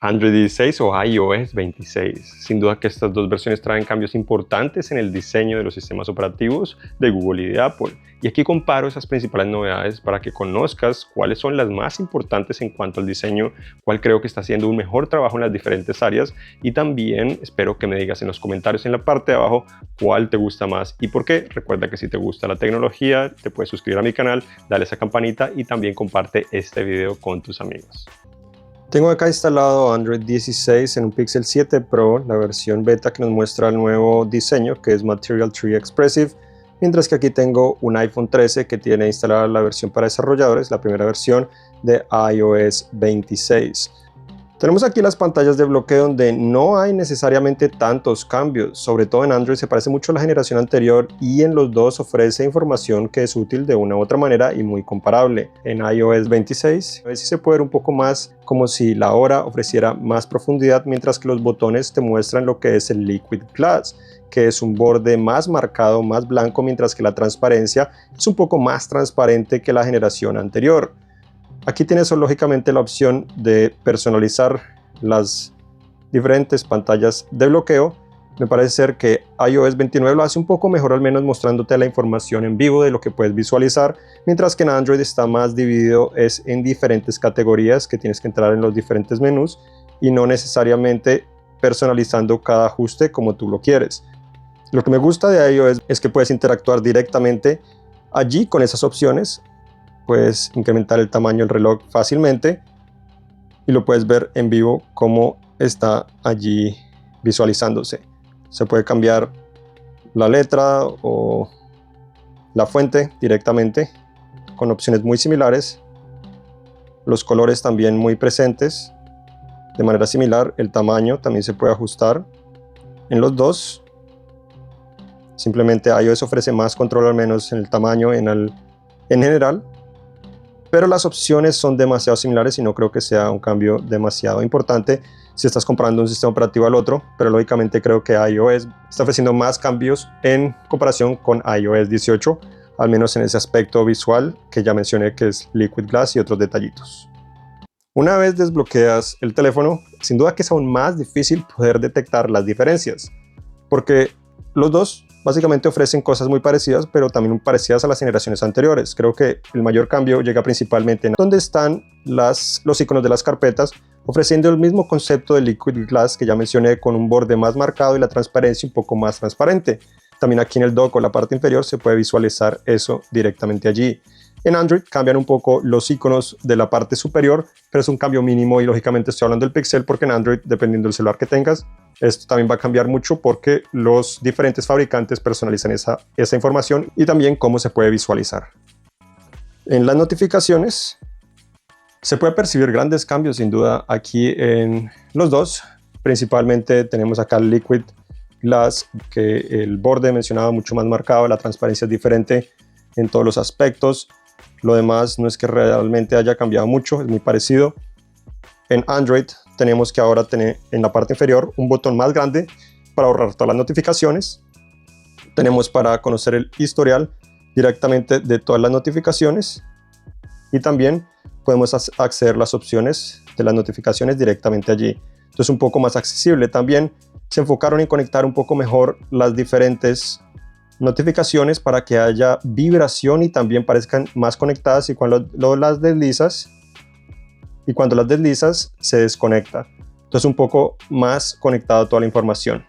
Android 16 o iOS 26. Sin duda que estas dos versiones traen cambios importantes en el diseño de los sistemas operativos de Google y de Apple. Y aquí comparo esas principales novedades para que conozcas cuáles son las más importantes en cuanto al diseño, cuál creo que está haciendo un mejor trabajo en las diferentes áreas, y también espero que me digas en los comentarios en la parte de abajo cuál te gusta más y por qué. Recuerda que si te gusta la tecnología, te puedes suscribir a mi canal, dale esa campanita y también comparte este video con tus amigos. Tengo acá instalado Android 16 en un Pixel 7 Pro, la versión beta que nos muestra el nuevo diseño, que es Material Tree Expressive, mientras que aquí tengo un iPhone 13 que tiene instalada la versión para desarrolladores, la primera versión de iOS 26. Tenemos aquí las pantallas de bloqueo donde no hay necesariamente tantos cambios, sobre todo en Android se parece mucho a la generación anterior y en los dos ofrece información que es útil de una u otra manera y muy comparable. En iOS 26 a veces se puede ver un poco más como si la hora ofreciera más profundidad, mientras que los botones te muestran lo que es el Liquid Glass, que es un borde más marcado, más blanco, mientras que la transparencia es un poco más transparente que la generación anterior. Aquí tienes lógicamente la opción de personalizar las diferentes pantallas de bloqueo. Me parece ser que iOS 29 lo hace un poco mejor, al menos mostrándote la información en vivo de lo que puedes visualizar, mientras que en Android está más dividido en diferentes categorías que tienes que entrar en los diferentes menús y no necesariamente personalizando cada ajuste como tú lo quieres. Lo que me gusta de iOS es que puedes interactuar directamente allí con esas opciones. Puedes incrementar el tamaño del reloj fácilmente y lo puedes ver en vivo cómo está allí visualizándose. Se puede cambiar la letra o la fuente directamente con opciones muy similares. Los colores también muy presentes de manera similar. El tamaño también se puede ajustar en los dos. Simplemente iOS ofrece más control, al menos en el tamaño en general. Pero las opciones son demasiado similares y no creo que sea un cambio demasiado importante si estás comparando un sistema operativo al otro, pero lógicamente creo que iOS está ofreciendo más cambios en comparación con iOS 18, al menos en ese aspecto visual que ya mencioné, que es Liquid Glass y otros detallitos. Una vez desbloqueas el teléfono, sin duda que es aún más difícil poder detectar las diferencias, porque los dos básicamente ofrecen cosas muy parecidas, pero también muy parecidas a las generaciones anteriores. Creo que el mayor cambio llega principalmente en donde están los iconos de las carpetas, ofreciendo el mismo concepto de Liquid Glass que ya mencioné, con un borde más marcado y la transparencia un poco más transparente. También aquí en el dock o la parte inferior se puede visualizar eso directamente allí. En Android cambian un poco los iconos de la parte superior, pero es un cambio mínimo y lógicamente estoy hablando del Pixel porque en Android, dependiendo del celular que tengas, esto también va a cambiar mucho porque los diferentes fabricantes personalizan esa información y también cómo se puede visualizar. En las notificaciones se puede percibir grandes cambios sin duda aquí en los dos. Principalmente tenemos acá el Liquid Glass, que el borde mencionaba mucho más marcado, la transparencia es diferente en todos los aspectos. Lo demás no es que realmente haya cambiado mucho, es muy parecido. En Android tenemos que ahora tener en la parte inferior un botón más grande para ahorrar todas las notificaciones. Tenemos para conocer el historial directamente de todas las notificaciones y también podemos acceder a las opciones de las notificaciones directamente allí. Entonces un poco más accesible. También se enfocaron en conectar un poco mejor las diferentes notificaciones para que haya vibración y también parezcan más conectadas, y cuando las deslizas se desconecta. Entonces un poco más conectado toda la información.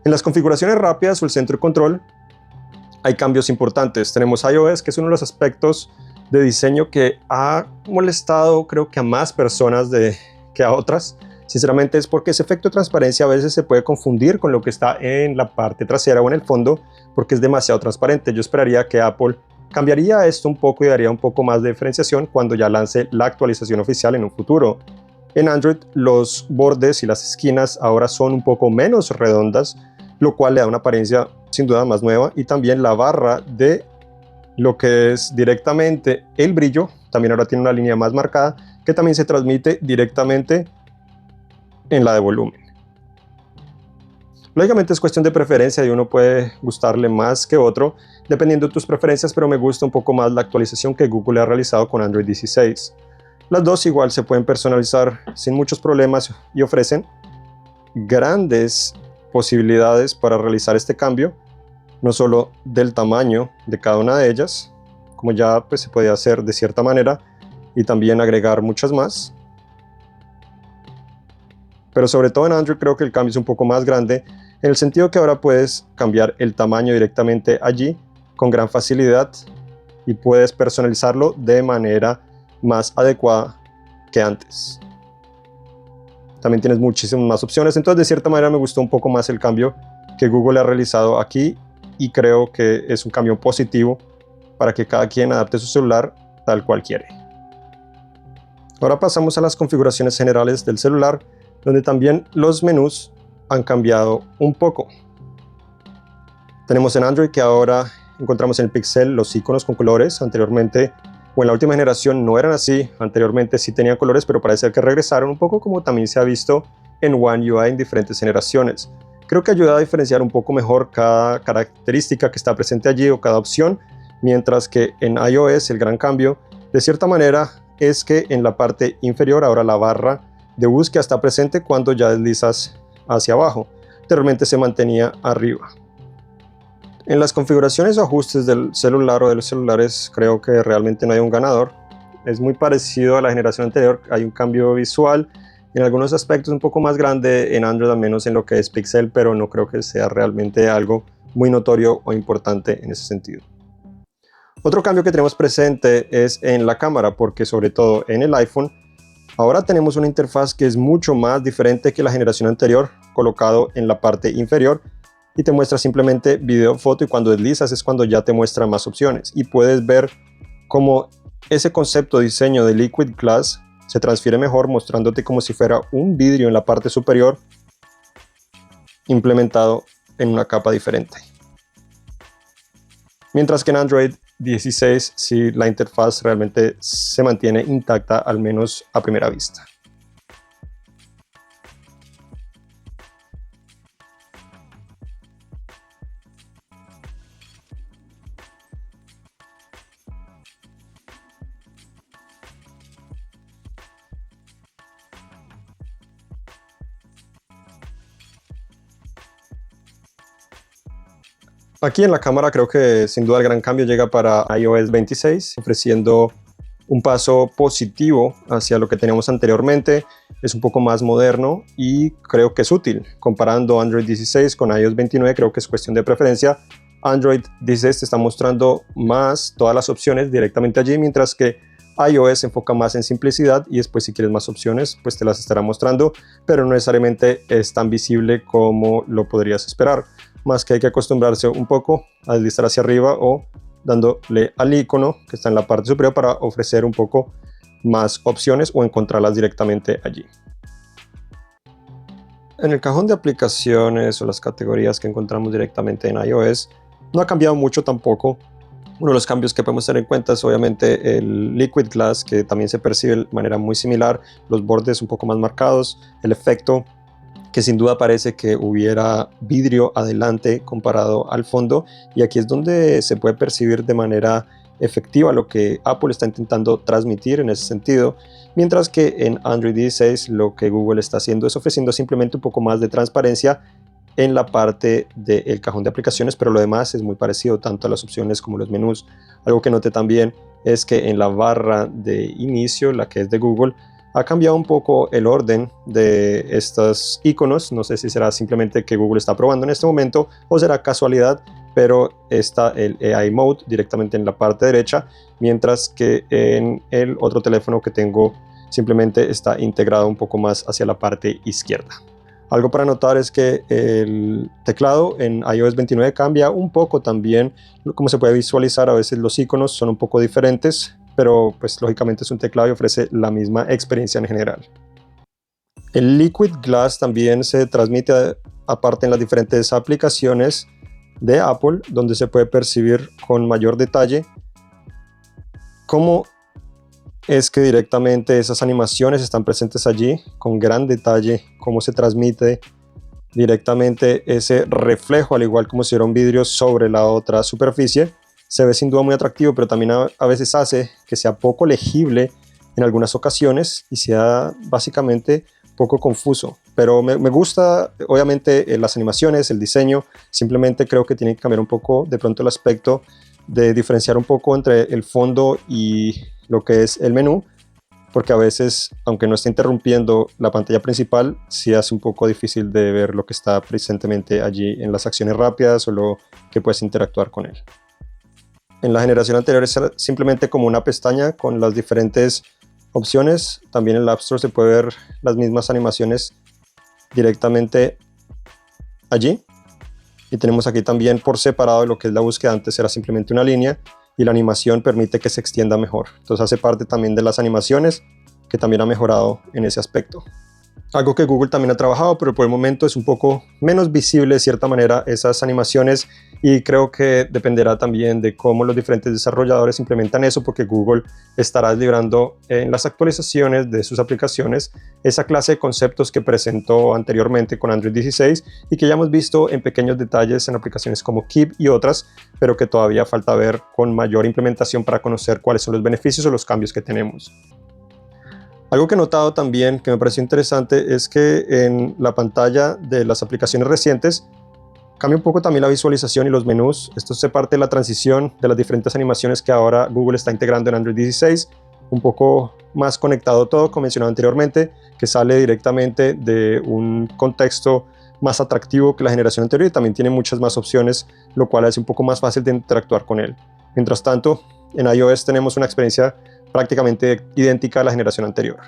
En las configuraciones rápidas o el centro de control hay cambios importantes. Tenemos iOS, que es uno de los aspectos de diseño que ha molestado creo que a más personas que a otras. Sinceramente es porque ese efecto de transparencia a veces se puede confundir con lo que está en la parte trasera o en el fondo, porque es demasiado transparente. Yo esperaría que Apple cambiaría esto un poco y daría un poco más de diferenciación cuando ya lance la actualización oficial en un futuro. En Android los bordes y las esquinas ahora son un poco menos redondas, lo cual le da una apariencia sin duda más nueva, y también la barra de lo que es directamente el brillo también ahora tiene una línea más marcada que también se transmite directamente en la de volumen. Lógicamente es cuestión de preferencia y uno puede gustarle más que otro dependiendo de tus preferencias, pero me gusta un poco más la actualización que Google ha realizado con Android 16. Las dos igual se pueden personalizar sin muchos problemas y ofrecen grandes posibilidades para realizar este cambio, no solo del tamaño de cada una de ellas, como ya pues se puede hacer de cierta manera, y también agregar muchas más, pero sobre todo en Android creo que el cambio es un poco más grande, en el sentido que ahora puedes cambiar el tamaño directamente allí con gran facilidad y puedes personalizarlo de manera más adecuada que antes. También tienes muchísimas más opciones, entonces de cierta manera me gustó un poco más el cambio que Google ha realizado aquí y creo que es un cambio positivo para que cada quien adapte su celular tal cual quiere. Ahora pasamos a las configuraciones generales del celular, donde también los menús han cambiado un poco. Tenemos en Android que ahora encontramos en el Pixel los iconos con colores. Anteriormente, o en la última generación, no eran así. Anteriormente sí tenían colores, pero parece que regresaron un poco, como también se ha visto en One UI en diferentes generaciones. Creo que ayuda a diferenciar un poco mejor cada característica que está presente allí o cada opción, mientras que en iOS el gran cambio, de cierta manera, es que en la parte inferior ahora la barra de búsqueda está presente cuando ya deslizas hacia abajo. Anteriormente se mantenía arriba. En las configuraciones o ajustes del celular o de los celulares creo que realmente no hay un ganador. Es muy parecido a la generación anterior, hay un cambio visual, en algunos aspectos un poco más grande en Android, al menos en lo que es Pixel, pero no creo que sea realmente algo muy notorio o importante en ese sentido. Otro cambio que tenemos presente es en la cámara, porque sobre todo en el iPhone, ahora tenemos una interfaz que es mucho más diferente que la generación anterior, colocado en la parte inferior, y te muestra simplemente video, foto, y cuando deslizas es cuando ya te muestra más opciones y puedes ver cómo ese concepto de diseño de Liquid Glass se transfiere mejor, mostrándote como si fuera un vidrio en la parte superior implementado en una capa diferente. Mientras que en Android 16 sí la interfaz realmente se mantiene intacta, al menos a primera vista. Aquí en la cámara creo que sin duda el gran cambio llega para iOS 26, ofreciendo un paso positivo hacia lo que teníamos anteriormente. Es un poco más moderno y creo que es útil. Comparando Android 16 con iOS 29, creo que es cuestión de preferencia. Android 16 te está mostrando más todas las opciones directamente allí, mientras que iOS se enfoca más en simplicidad y después si quieres más opciones pues te las estará mostrando, pero no necesariamente es tan visible como lo podrías esperar. Más que hay que acostumbrarse un poco a deslizar hacia arriba o dándole al icono que está en la parte superior para ofrecer un poco más opciones o encontrarlas directamente allí. En el cajón de aplicaciones o las categorías que encontramos directamente en iOS no ha cambiado mucho tampoco. Uno de los cambios que podemos tener en cuenta es obviamente el Liquid Glass, que también se percibe de manera muy similar, los bordes un poco más marcados, el efecto que sin duda parece que hubiera vidrio adelante comparado al fondo, y aquí es donde se puede percibir de manera efectiva lo que Apple está intentando transmitir en ese sentido, mientras que en Android 16 lo que Google está haciendo es ofreciendo simplemente un poco más de transparencia en la parte del cajón de aplicaciones, pero lo demás es muy parecido tanto a las opciones como los menús. Algo que noté también es que en la barra de inicio, la que es de Google, ha cambiado un poco el orden de estos iconos. No sé si será simplemente que Google está probando en este momento o será casualidad, pero está el AI Mode directamente en la parte derecha, mientras que en el otro teléfono que tengo simplemente está integrado un poco más hacia la parte izquierda. Algo para notar es que el teclado en iOS 29 cambia un poco también, como se puede visualizar. A veces los iconos son un poco diferentes, pero pues lógicamente es un teclado y ofrece la misma experiencia en general. El Liquid Glass también se transmite aparte en las diferentes aplicaciones de Apple, donde se puede percibir con mayor detalle cómo es que directamente esas animaciones están presentes allí, con gran detalle, cómo se transmite directamente ese reflejo, al igual como si fuera un vidrio sobre la otra superficie. Se ve sin duda muy atractivo, pero también a veces hace que sea poco legible en algunas ocasiones y sea básicamente poco confuso. Pero me gusta, obviamente, las animaciones, el diseño. Simplemente creo que tiene que cambiar un poco de pronto el aspecto de diferenciar un poco entre el fondo y lo que es el menú, porque a veces, aunque no esté interrumpiendo la pantalla principal, sí hace un poco difícil de ver lo que está presentemente allí en las acciones rápidas o lo que puedes interactuar con él. En la generación anterior es simplemente como una pestaña con las diferentes opciones. También en el App Store se puede ver las mismas animaciones directamente allí. Y tenemos aquí también por separado lo que es la búsqueda. Antes era simplemente una línea y la animación permite que se extienda mejor. Entonces hace parte también de las animaciones, que también ha mejorado en ese aspecto. Algo que Google también ha trabajado, pero por el momento es un poco menos visible de cierta manera esas animaciones, y creo que dependerá también de cómo los diferentes desarrolladores implementan eso, porque Google estará librando en las actualizaciones de sus aplicaciones esa clase de conceptos que presentó anteriormente con Android 16 y que ya hemos visto en pequeños detalles en aplicaciones como Keep y otras, pero que todavía falta ver con mayor implementación para conocer cuáles son los beneficios o los cambios que tenemos. Algo que he notado también que me pareció interesante es que en la pantalla de las aplicaciones recientes cambia un poco también la visualización y los menús. Esto se parte de la transición de las diferentes animaciones que ahora Google está integrando en Android 16, un poco más conectado todo, como mencionaba anteriormente, que sale directamente de un contexto más atractivo que la generación anterior y también tiene muchas más opciones, lo cual hace un poco más fácil de interactuar con él. Mientras tanto, en iOS tenemos una experiencia prácticamente idéntica a la generación anterior.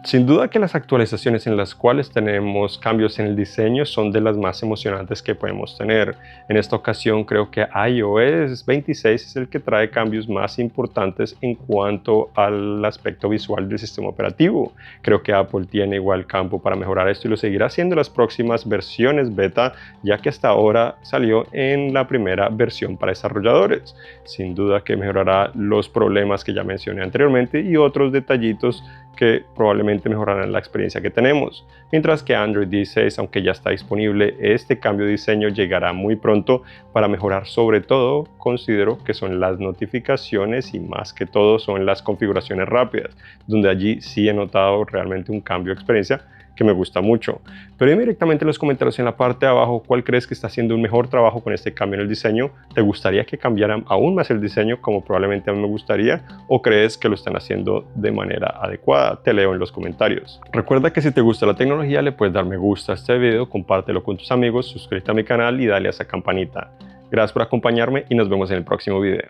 Sin duda que las actualizaciones en las cuales tenemos cambios en el diseño son de las más emocionantes que podemos tener. En esta ocasión creo que iOS 26 es el que trae cambios más importantes en cuanto al aspecto visual del sistema operativo. Creo que Apple tiene igual campo para mejorar esto y lo seguirá haciendo en las próximas versiones beta, ya que hasta ahora salió en la primera versión para desarrolladores. Sin duda que mejorará los problemas que ya mencioné anteriormente y otros detallitos que probablemente mejorarán la experiencia que tenemos. Mientras que Android 16, aunque ya está disponible, este cambio de diseño llegará muy pronto para mejorar. Sobre todo, considero que son las notificaciones y más que todo son las configuraciones rápidas, donde allí sí he notado realmente un cambio de experiencia que me gusta mucho. Pero dime directamente en los comentarios en la parte de abajo cuál crees que está haciendo un mejor trabajo con este cambio en el diseño. ¿Te gustaría que cambiaran aún más el diseño como probablemente a mí me gustaría? ¿O crees que lo están haciendo de manera adecuada? Te leo en los comentarios. Recuerda que si te gusta la tecnología le puedes dar me gusta a este video, compártelo con tus amigos, suscríbete a mi canal y dale a esa campanita. Gracias por acompañarme y nos vemos en el próximo video.